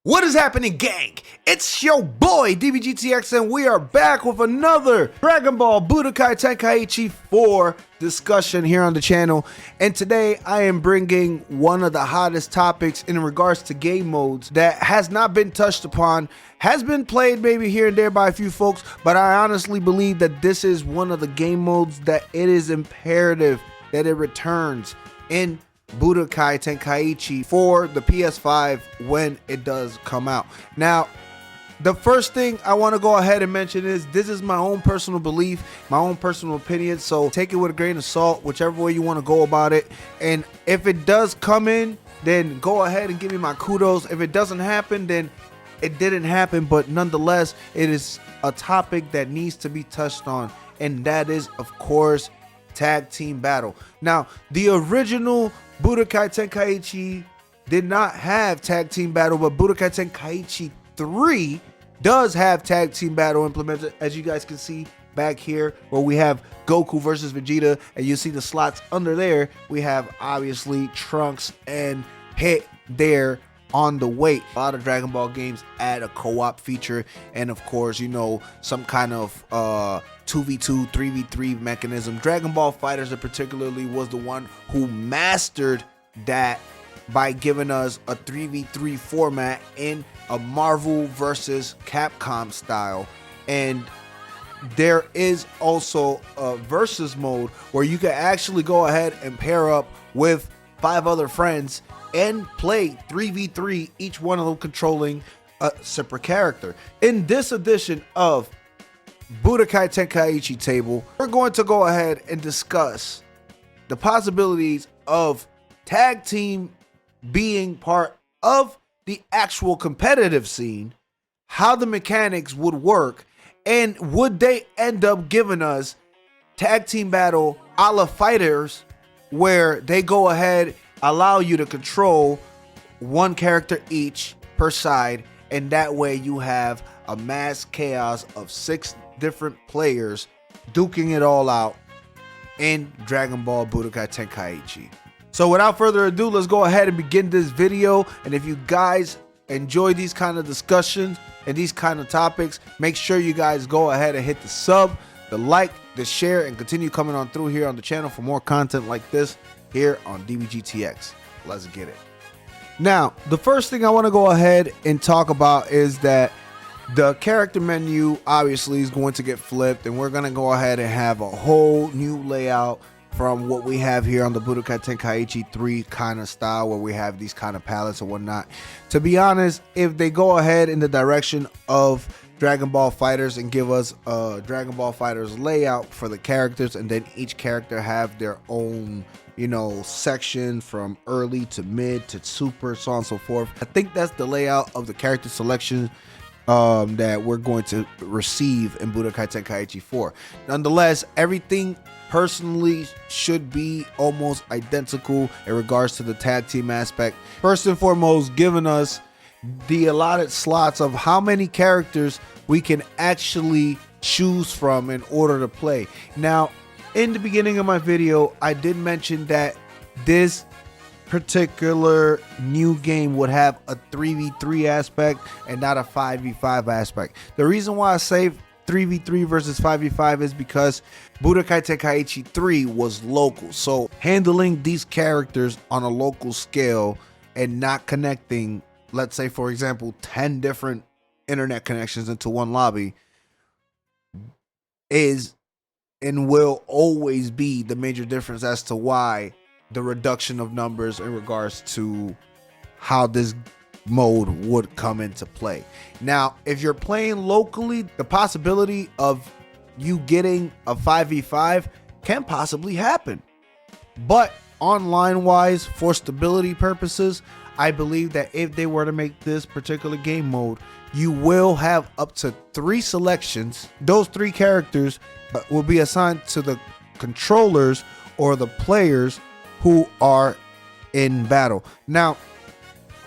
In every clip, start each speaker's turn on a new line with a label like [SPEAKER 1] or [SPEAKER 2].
[SPEAKER 1] What is happening, gang? It's your boy DBGTX, and we are back with another Dragon Ball Budokai Tenkaichi 4 discussion here on the channel. And today I am bringing one of the hottest topics in regards to game modes that has not been touched upon, has been played maybe here and there by a few folks, but I honestly believe that this is one of the game modes that it is imperative that it returns in Budokai Tenkaichi for the PS5 when it does come out. Now, the first thing I want to go ahead and mention is this is my own personal belief, my own personal opinion, so take it with a grain of salt, whichever way you want to go about it. And if it does come in, then go ahead and give me my kudos. If it doesn't happen, then it didn't happen, but nonetheless, it is a topic that needs to be touched on, and that is, of course, tag team battle. Now, the original Budokai Tenkaichi did not have tag team battle, but Budokai Tenkaichi 3 does have tag team battle implemented, as you guys can see back here, where we have Goku versus Vegeta, and you see the slots under there. We have obviously Trunks and Hit there on the weight. A lot of Dragon Ball games add a co-op feature, and of course, you know, some kind of 2v2, 3v3 mechanism. Dragon Ball FighterZ particularly was the one who mastered that by giving us a 3v3 format in a Marvel versus Capcom style. And there is also a versus mode where you can actually go ahead and pair up with 5 other friends and play 3v3, each one of them controlling a separate character. In this edition of Budokai Tenkaichi Table, we're going to go ahead and discuss the possibilities of tag team being part of the actual competitive scene, how the mechanics would work, and would they end up giving us tag team battle a la Fighters, where they go ahead, allow you to control one character each per side, and that way you have a mass chaos of 6 different players duking it all out in Dragon Ball Budokai Tenkaichi. So without further ado, let's go ahead and begin this video. And if you guys enjoy these kind of discussions and these kind of topics, make sure you guys go ahead and hit the sub, the like, the share, and continue coming on through here on the channel for more content like this here on DBGTX. Let's get it. Now, the first thing I want to go ahead and talk about is that the character menu obviously is going to get flipped, and we're going to go ahead and have a whole new layout from what we have here on the Budokai Tenkaichi 3 kind of style, where we have these kind of palettes and whatnot. To be honest, if they go ahead in the direction of Dragon Ball FighterZ and give us a Dragon Ball FighterZ layout for the characters, and then each character have their own, you know, section from early to mid to super, so on and so forth, I think that's the layout of the character selection that we're going to receive in Budokai Tenkaichi 4. Nonetheless, everything personally should be almost identical in regards to the tag team aspect. First and foremost, giving us the allotted slots of how many characters we can actually choose from in order to play. Now, in the beginning of my video, I did mention that this particular new game would have a 3v3 aspect and not a 5v5 aspect. The reason why I say 3v3 versus 5v5 is because Budokai Tenkaichi 3 was local. So handling these characters on a local scale and not connecting, let's say for example, 10 different internet connections into one lobby is and will always be the major difference as to why the reduction of numbers in regards to how this mode would come into play. Now, if you're playing locally, the possibility of you getting a 5v5 can possibly happen. But online wise, for stability purposes, I believe that if they were to make this particular game mode, you will have up to 3 selections. Those 3 characters will be assigned to the controllers or the players who are in battle. Now,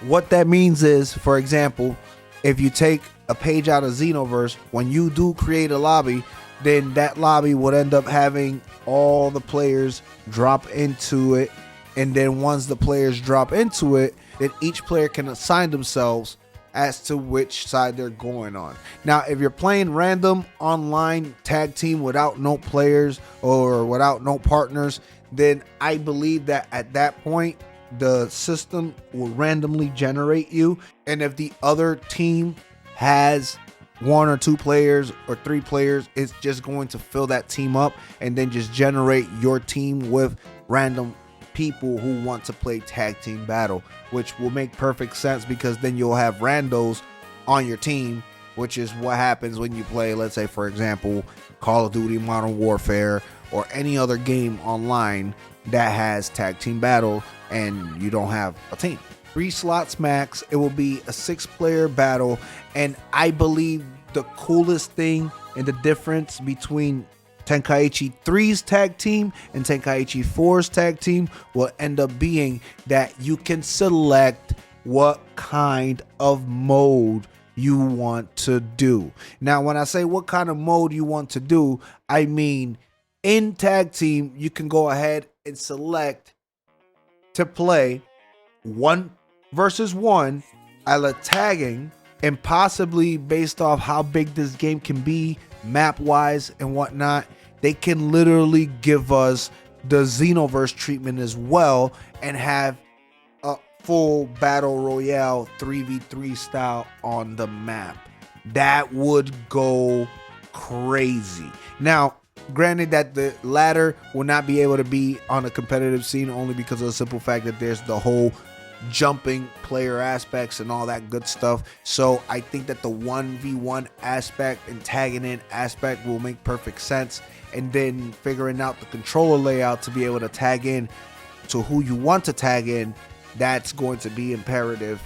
[SPEAKER 1] what that means is, for example, if you take a page out of Xenoverse, when you do create a lobby, then that lobby would end up having all the players drop into it, and then once the players drop into it, then each player can assign themselves as to which side they're going on. Now, if you're playing random online tag team without no players or without no partners, then I believe that at that point, the system will randomly generate you. And if the other team has 1 or 2 players or 3 players, it's just going to fill that team up and then just generate your team with random people who want to play tag team battle, which will make perfect sense because then you'll have randos on your team, which is what happens when you play, let's say, for example, Call of Duty Modern Warfare or any other game online that has tag team battle and you don't have a team. 3 slots max. It will be a 6-player battle, and I believe the coolest thing and the difference between Tenkaichi 3's tag team and Tenkaichi 4's tag team will end up being that you can select what kind of mode you want to do. Now, when I say what kind of mode you want to do, I mean in tag team, you can go ahead and select to play 1 versus 1, I like tagging, and possibly based off how big this game can be map wise and whatnot, they can literally give us the Xenoverse treatment as well and have a full battle royale 3v3 style on the map. That would go crazy. Now, granted that the latter will not be able to be on a competitive scene only because of the simple fact that there's the whole jumping player aspects and all that good stuff. So I think that the 1v1 aspect and tagging in aspect will make perfect sense, and then figuring out the controller layout to be able to tag in to who you want to tag in, that's going to be imperative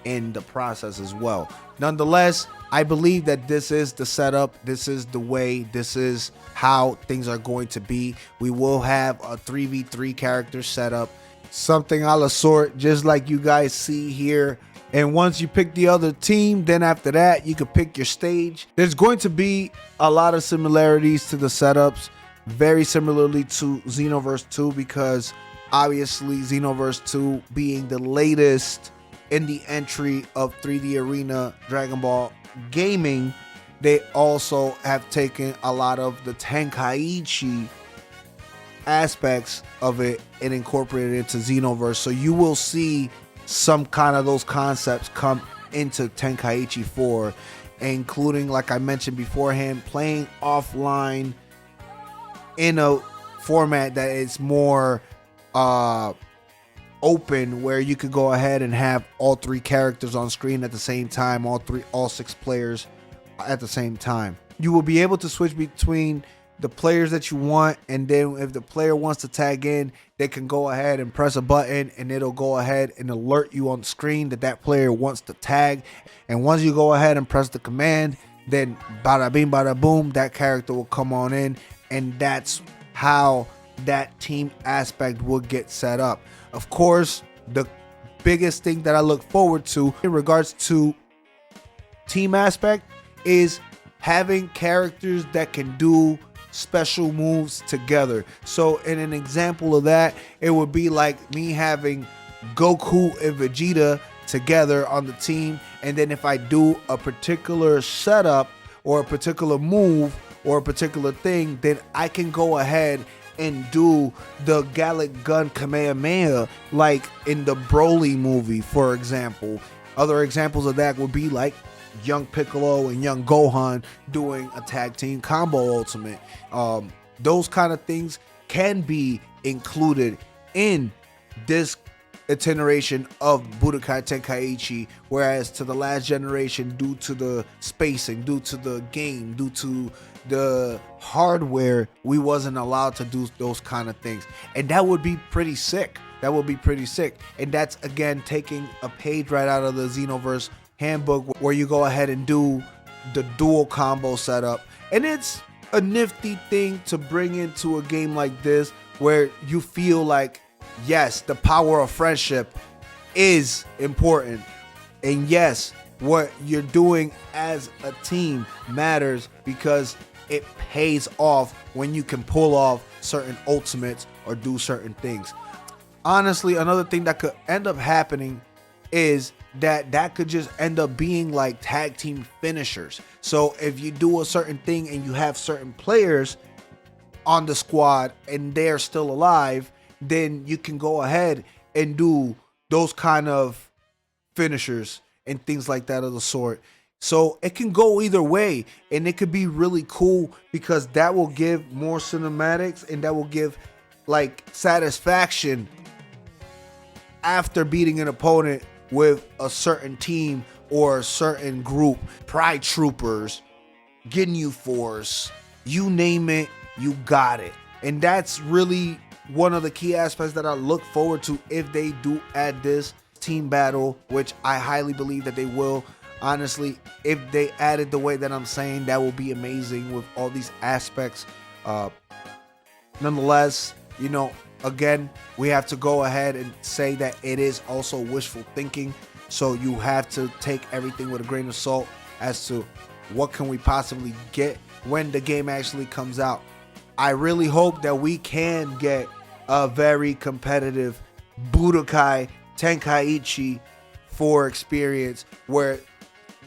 [SPEAKER 1] in the process as well. Nonetheless, I believe that this is the setup, this is the way, this is how things are going to be. We will have a 3v3 character setup, something a la sort, just like you guys see here. And once you pick the other team, then after that, you can pick your stage. There's going to be a lot of similarities to the setups, very similarly to Xenoverse 2, because obviously Xenoverse 2 being the latest in the entry of 3D Arena Dragon Ball gaming, they also have taken a lot of the Tenkaichi aspects of it and incorporated it into Xenoverse. So you will see some kind of those concepts come into Tenkaichi 4, including, like I mentioned beforehand, playing offline in a format that is more open, where you could go ahead and have all 3 characters on screen at the same time, all 6 players at the same time. You will be able to switch between the players that you want, and then if the player wants to tag in, they can go ahead and press a button and it'll go ahead and alert you on screen that that player wants to tag. And once you go ahead and press the command, then bada bing bada boom, that character will come on in, and that's how that team aspect will get set up. Of course, the biggest thing that I look forward to in regards to team aspect is having characters that can do special moves together. So in an example of that, it would be like me having Goku and Vegeta together on the team, and then if I do a particular setup or a particular move or a particular thing, then I can go ahead and do the Gallic Gun Kamehameha like in the Broly movie, for example. Other examples of that would be like young Piccolo and young Gohan doing a tag team combo ultimate. Those kind of things can be included in this iteration of Budokai Tenkaichi, whereas to the last generation, due to the spacing, due to the game, due to the hardware, we wasn't allowed to do those kind of things, and that would be pretty sick. That would be pretty sick. And that's, again, taking a page right out of the Xenoverse handbook, where you go ahead and do the dual combo setup. And it's a nifty thing to bring into a game like this, where you feel like, yes, the power of friendship is important, and yes, what you're doing as a team matters, because it pays off when you can pull off certain ultimates or do certain things. Honestly, another thing that could end up happening is that could just end up being like tag team finishers. So if you do a certain thing and you have certain players on the squad and they're still alive, then you can go ahead and do those kind of finishers and things like that of the sort. So it can go either way, and it could be really cool because that will give more cinematics and that will give like satisfaction after beating an opponent with a certain team or a certain group. Pride Troopers, Ginyu Force, you name it, you got it. And that's really one of the key aspects that I look forward to if they do add this team battle, which I highly believe that they will. Honestly, if they added the way that I'm saying, that will be amazing with all these aspects. Nonetheless, you know, again, we have to go ahead and say that it is also wishful thinking. So you have to take everything with a grain of salt as to what can we possibly get when the game actually comes out. I really hope that we can get a very competitive Budokai Tenkaichi 4 experience where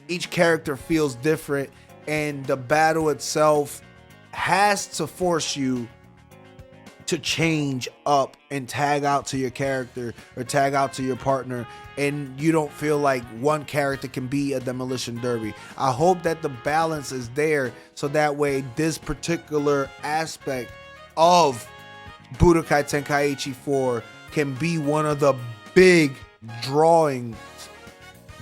[SPEAKER 1] each character feels different and the battle itself has to force you to change up and tag out to your character or tag out to your partner, and you don't feel like one character can be a demolition derby. I hope that the balance is there so that way this particular aspect of Budokai Tenkaichi 4 can be one of the big drawings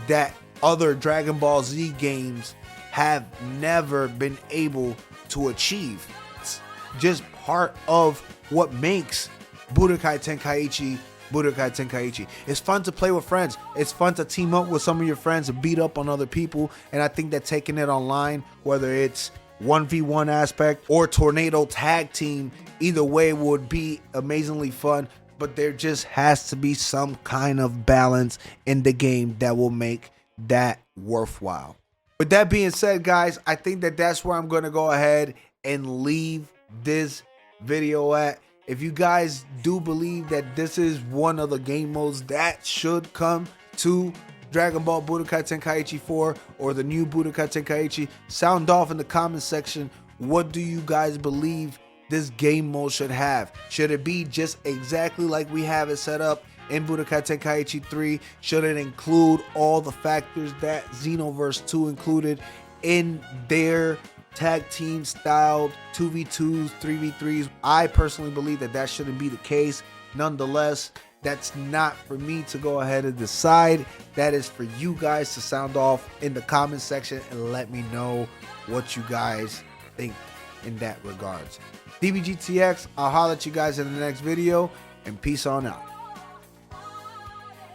[SPEAKER 1] that other Dragon Ball Z games have never been able to achieve. It's just part of what makes Budokai Tenkaichi Budokai Tenkaichi. It's fun to play with friends. It's fun to team up with some of your friends and beat up on other people. And I think that taking it online, whether it's 1v1 aspect or tornado tag team, either way would be amazingly fun. But there just has to be some kind of balance in the game that will make that worthwhile. With that being said, guys, I think that that's where I'm going to go ahead and leave this video at. If you guys do believe that this is one of the game modes that should come to Dragon Ball Budokai Tenkaichi 4 or the new Budokai Tenkaichi, sound off in the comment section. What do you guys believe this game mode should have? Should it be just exactly like we have it set up in Budokai Tenkaichi 3? Should it include all the factors that Xenoverse 2 included in their tag team styled 2v2s, 3v3s? I personally believe that that shouldn't be the case. Nonetheless, that's not for me to go ahead and decide. That is for you guys to sound off in the comment section and let me know what you guys think in that regards. DBGTX, I'll holler at you guys in the next video, and peace on out.